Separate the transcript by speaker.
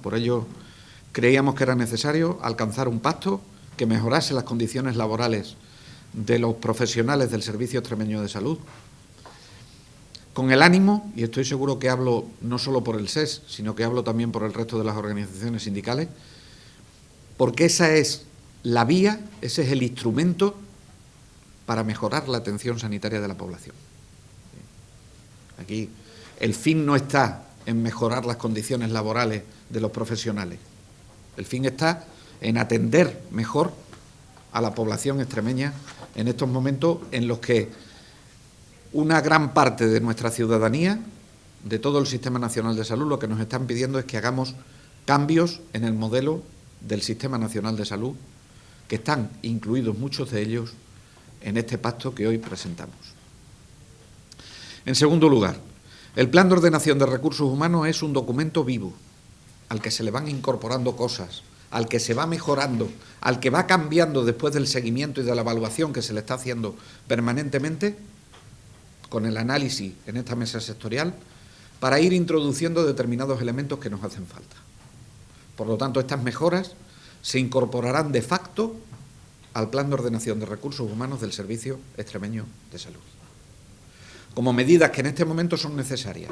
Speaker 1: Por ello, creíamos que era necesario alcanzar un pacto que mejorase las condiciones laborales de los profesionales del Servicio Extremeño de Salud, con el ánimo, y estoy seguro que hablo no solo por el SES, sino que hablo también por el resto de las organizaciones sindicales, porque esa es la vía, ese es el instrumento para mejorar la atención sanitaria de la población. Aquí el fin no está en mejorar las condiciones laborales de los profesionales. El fin está en atender mejor a la población extremeña en estos momentos en los que una gran parte de nuestra ciudadanía, de todo el Sistema Nacional de Salud, lo que nos están pidiendo es que hagamos cambios en el modelo del Sistema Nacional de Salud, que están incluidos muchos de ellos en este pacto que hoy presentamos. En segundo lugar, el Plan de Ordenación de Recursos Humanos es un documento vivo, al que se le van incorporando cosas, al que se va mejorando, al que va cambiando después del seguimiento y de la evaluación que se le está haciendo permanentemente, con el análisis en esta mesa sectorial, para ir introduciendo determinados elementos que nos hacen falta. Por lo tanto, estas mejoras se incorporarán de facto al Plan de Ordenación de Recursos Humanos del Servicio Extremeño de Salud, como medidas que en este momento son necesarias,